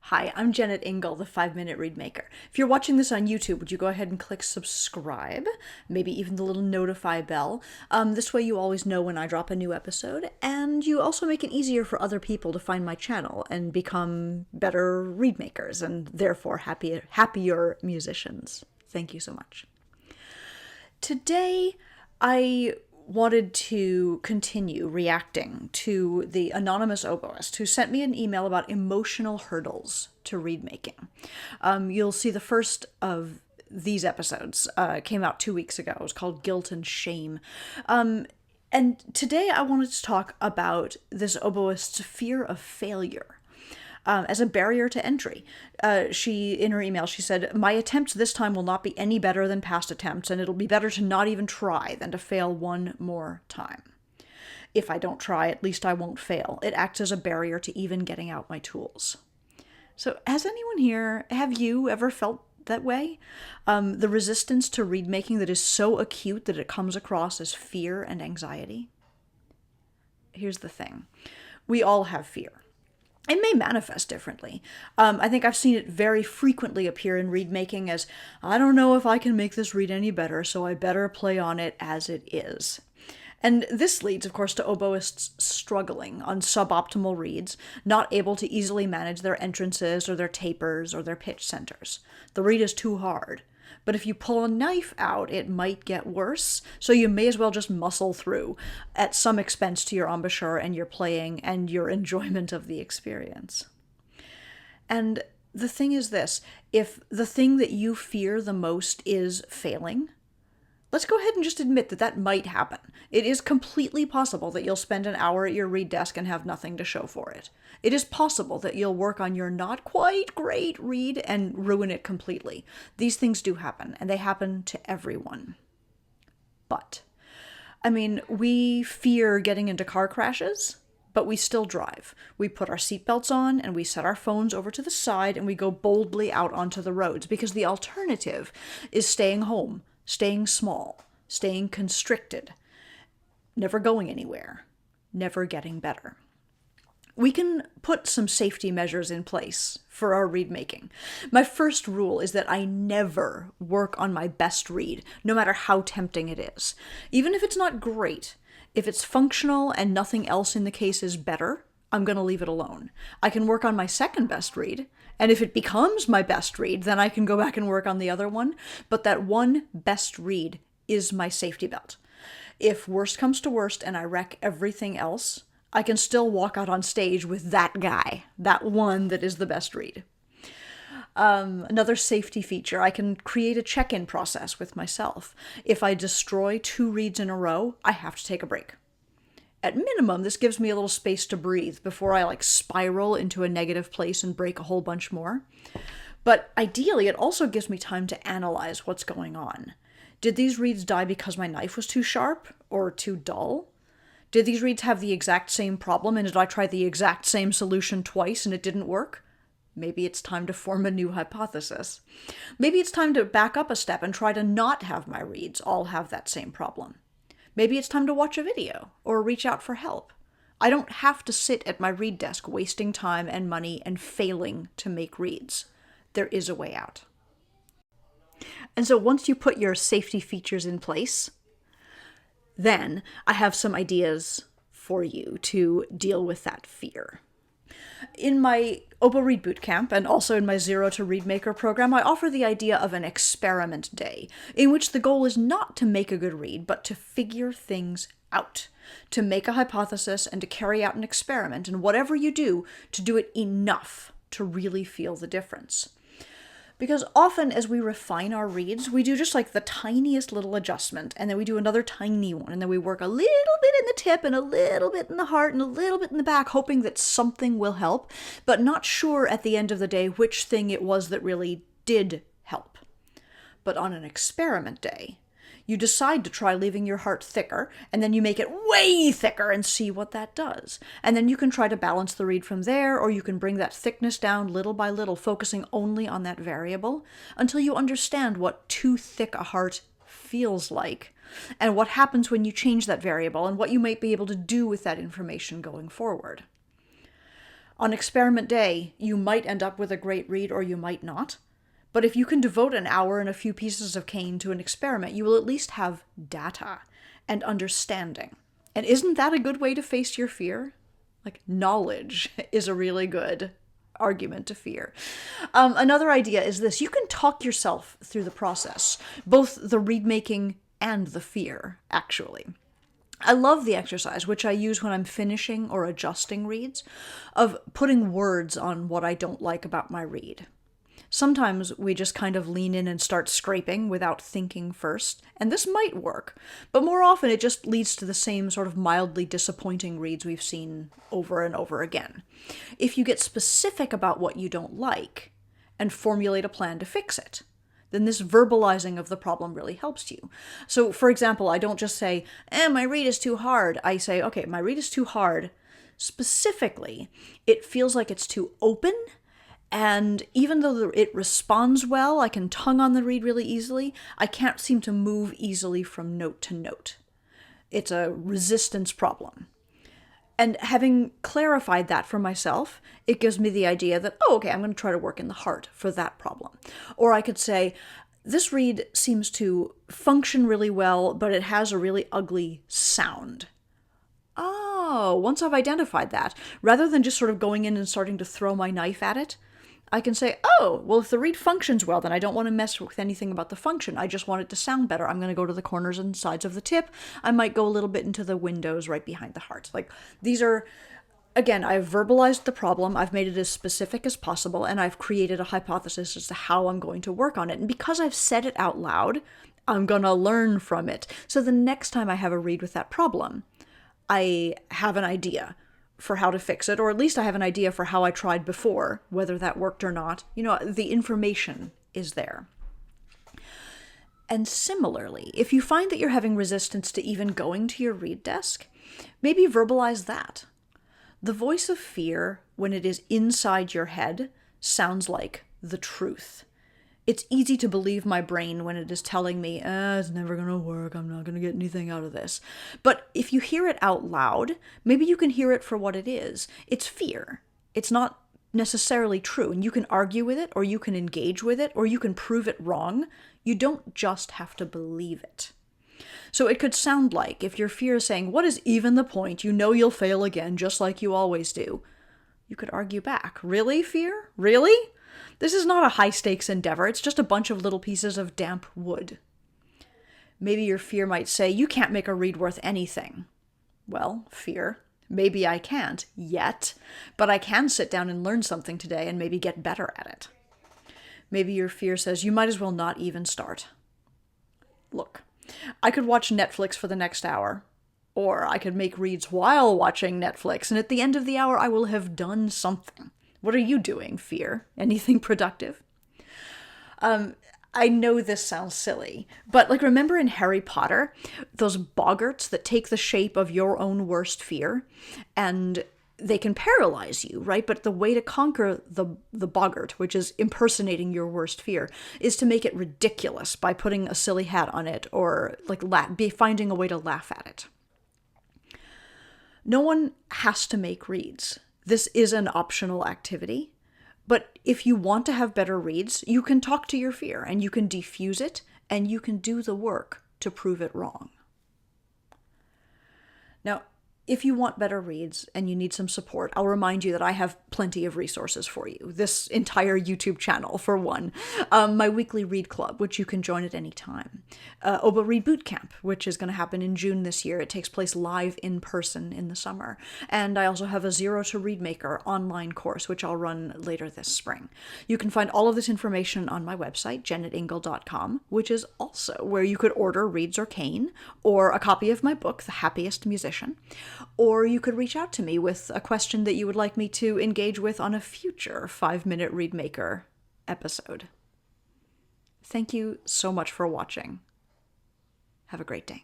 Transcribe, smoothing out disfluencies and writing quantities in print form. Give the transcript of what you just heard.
Hi, I'm Jennet Ingle, the 5-Minute Reedmaker. If you're watching this on YouTube, would you go ahead and click subscribe? Maybe even the little notify bell. This way you always know when I drop a new episode, and you also make it easier for other people to find my channel and become better reedmakers and therefore happier musicians. Thank you so much. Today, I wanted to continue reacting to the anonymous oboist who sent me an email about emotional hurdles to reedmaking. You'll see the first of these episodes came out 2 weeks ago. It was called Guilt and Shame. And today I wanted to talk about this oboist's fear of failure. As a barrier to entry. In her email, she said, "My attempts this time will not be any better than past attempts, and it'll be better to not even try than to fail one more time. If I don't try, at least I won't fail. It acts as a barrier to even getting out my tools." So has anyone here, have you ever felt that way? The resistance to reedmaking that is so acute that it comes across as fear and anxiety? Here's the thing. We all have fear. It may manifest differently. I think I've seen it very frequently appear in reedmaking as, I don't know if I can make this reed any better, so I better play on it as it is. And this leads, of course, to oboists struggling on suboptimal reeds, not able to easily manage their entrances or their tapers or their pitch centers. The reed is too hard. But if you pull a knife out, it might get worse, so you may as well just muscle through, at some expense to your embouchure and your playing and your enjoyment of the experience. And the thing is this, if the thing that you fear the most is failing, let's go ahead and just admit that that might happen. It is completely possible that you'll spend an hour at your reed desk and have nothing to show for it. It is possible that you'll work on your not quite great reed and ruin it completely. These things do happen, and they happen to everyone. But, we fear getting into car crashes, but we still drive. We put our seatbelts on, and we set our phones over to the side, and we go boldly out onto the roads, because the alternative is staying home, staying small, staying constricted, never going anywhere, never getting better. We can put some safety measures in place for our reed making. My first rule is that I never work on my best reed, no matter how tempting it is. Even if it's not great, if it's functional and nothing else in the case is better, I'm going to leave it alone. I can work on my second best reed, and if it becomes my best reed, then I can go back and work on the other one. But that one best reed is my safety belt. If worst comes to worst and I wreck everything else, I can still walk out on stage with that guy, that one that is the best reed. Another safety feature, I can create a check-in process with myself. If I destroy 2 reeds in a row, I have to take a break. At minimum, this gives me a little space to breathe before I spiral into a negative place and break a whole bunch more. But ideally, it also gives me time to analyze what's going on. Did these reeds die because my knife was too sharp or too dull? Did these reeds have the exact same problem, and did I try the exact same solution twice and it didn't work? Maybe it's time to form a new hypothesis. Maybe it's time to back up a step and try to not have my reeds all have that same problem. Maybe it's time to watch a video or reach out for help. I don't have to sit at my reed desk wasting time and money and failing to make reeds. There is a way out. And so once you put your safety features in place, then I have some ideas for you to deal with that fear. In my Oboe Reed Bootcamp and also in my Zero to Reedmaker program, I offer the idea of an experiment day, in which the goal is not to make a good reed, but to figure things out, to make a hypothesis and to carry out an experiment, and whatever you do, to do it enough to really feel the difference. Because often as we refine our reeds, we do just the tiniest little adjustment, and then we do another tiny one, and then we work a little bit in the tip and a little bit in the heart and a little bit in the back, hoping that something will help, but not sure at the end of the day which thing it was that really did help. But on an experiment day, you decide to try leaving your heart thicker, and then you make it way thicker and see what that does. And then you can try to balance the reed from there, or you can bring that thickness down little by little, focusing only on that variable, until you understand what too thick a heart feels like, and what happens when you change that variable, and what you might be able to do with that information going forward. On experiment day, you might end up with a great read or you might not. But if you can devote an hour and a few pieces of cane to an experiment, you will at least have data and understanding. And isn't that a good way to face your fear? Like, knowledge is a really good argument to fear. Another idea is this. You can talk yourself through the process, both the reed making and the fear, actually. I love the exercise, which I use when I'm finishing or adjusting reads, of putting words on what I don't like about my read. Sometimes we just kind of lean in and start scraping without thinking first, and this might work, but more often it just leads to the same sort of mildly disappointing reads we've seen over and over again. If you get specific about what you don't like and formulate a plan to fix it, then this verbalizing of the problem really helps you. So, for example, I don't just say, my read is too hard. I say, okay, my read is too hard. Specifically, it feels like it's too open, and even though it responds well, I can tongue on the read really easily, I can't seem to move easily from note to note. It's a resistance problem. And having clarified that for myself, it gives me the idea that, okay, I'm going to try to work in the heart for that problem. Or I could say, this read seems to function really well, but it has a really ugly sound. Oh, once I've identified that, rather than just sort of going in and starting to throw my knife at it, I can say, well, if the read functions well, then I don't want to mess with anything about the function. I just want it to sound better. I'm going to go to the corners and sides of the tip. I might go a little bit into the windows right behind the heart. Like, these are, again, I've verbalized the problem. I've made it as specific as possible, and I've created a hypothesis as to how I'm going to work on it. And because I've said it out loud, I'm going to learn from it. So the next time I have a read with that problem, I have an idea for how to fix it, or at least I have an idea for how I tried before, whether that worked or not. The information is there. And similarly, if you find that you're having resistance to even going to your read desk, maybe verbalize that. The voice of fear, when it is inside your head, sounds like the truth. It's easy to believe my brain when it is telling me, it's never going to work, I'm not going to get anything out of this. But if you hear it out loud, maybe you can hear it for what it is. It's fear. It's not necessarily true, and you can argue with it, or you can engage with it, or you can prove it wrong. You don't just have to believe it. So it could sound like, if your fear is saying, what is even the point? You know you'll fail again, just like you always do. You could argue back. Really, fear? Really? This is not a high-stakes endeavor. It's just a bunch of little pieces of damp wood. Maybe your fear might say, you can't make a read worth anything. Well, fear, maybe I can't yet, but I can sit down and learn something today and maybe get better at it. Maybe your fear says, you might as well not even start. Look, I could watch Netflix for the next hour, or I could make reads while watching Netflix, and at the end of the hour I will have done something. What are you doing, fear? Anything productive? I know this sounds silly, but remember in Harry Potter, those Boggarts that take the shape of your own worst fear, and they can paralyze you, right? But the way to conquer the Boggart, which is impersonating your worst fear, is to make it ridiculous by putting a silly hat on it, or finding a way to laugh at it. No one has to make reads. This is an optional activity, but if you want to have better reads, you can talk to your fear, and you can defuse it, and you can do the work to prove it wrong. Now, if you want better reads and you need some support, I'll remind you that I have plenty of resources for you. This entire YouTube channel, for one. My weekly read club, which you can join at any time. Oba Read Bootcamp, which is going to happen in June this year. It takes place live in person in the summer. And I also have a Zero to Reedmaker online course, which I'll run later this spring. You can find all of this information on my website, jennetingle.com, which is also where you could order Reeds or Cane, or a copy of my book, The Happiest Musician. Or you could reach out to me with a question that you would like me to engage with on a future 5-Minute Reedmaker episode. Thank you so much for watching. Have a great day.